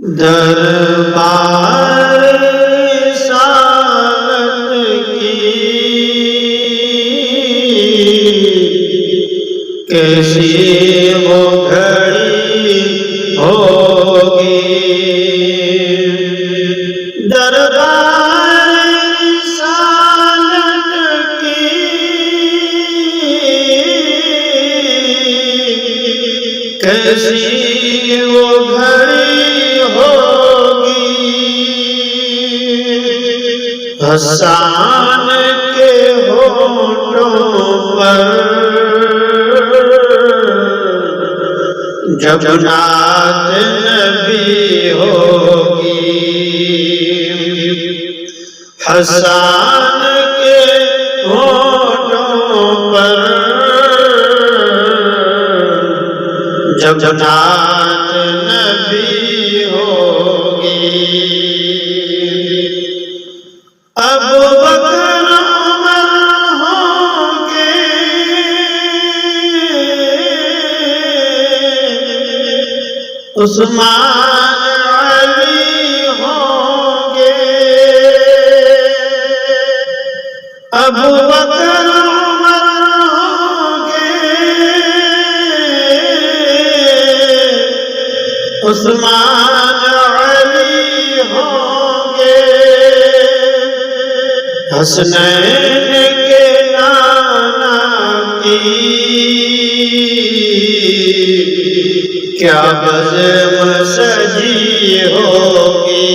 दरबार रिसालत की कैसी वो घड़ी होगी। दरबार रिसालत की कैसी वो घड़ी होगी। हसन के होठों पर जब नात नबी होगी। हसन के होठों पर जब नात नबी होगी। अबू बकर उमर होंगे, उस्मान अली होंगे। अबू बकर उमर होंगे, उस्मान अली होंगे। हसनैन के नाना की क्या बज़्म सजी होगी।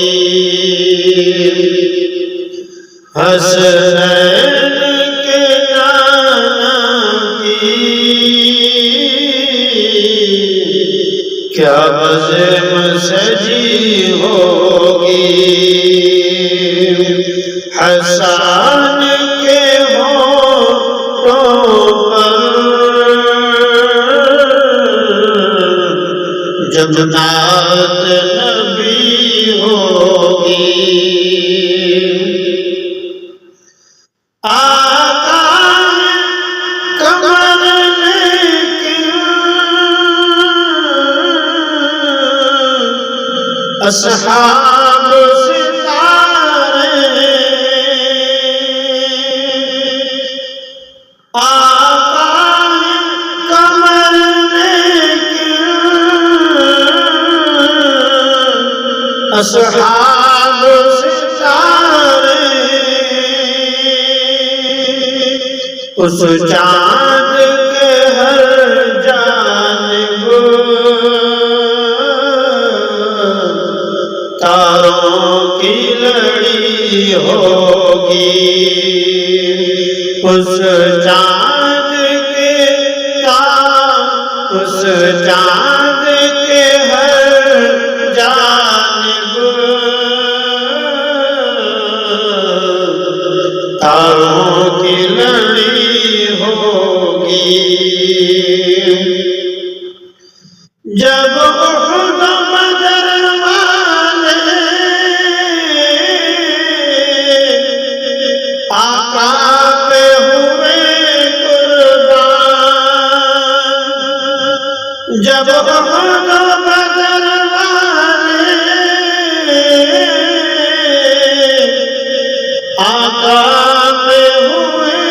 हसनैन के नाना की क्या बज़्म सजी होगी। हसन के होठों पर जब नात नबी होगी। आका कमर लेकिन असहाब सितारे। आका कमर लेकिन असहाब सितारे। उस चाँद के हर जानिब तारों की लड़ी होगी। उस चाँद के उस चाँद के हर जानिब तारों की लड़ी होगी। जब उहद बदर वाले आका पे हुए कुर्बान। जब उहद बदर वाले आका पे हुए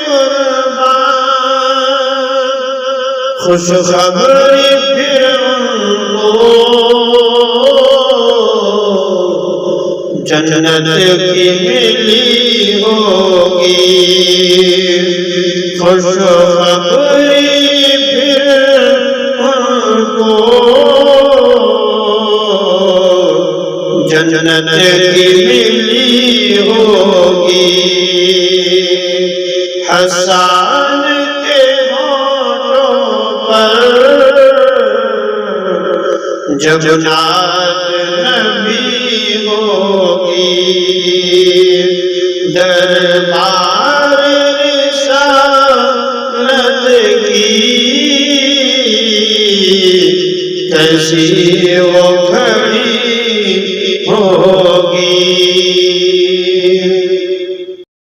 कुर्बान। खुशखबरी फिर उनको जन्नत की मिली होगी। खुशखबरी फिर उनको जन्नत की मिली होगी। हसन के होठों पर जब नात नबी होगी। दरबार रिसालत की कैसी वो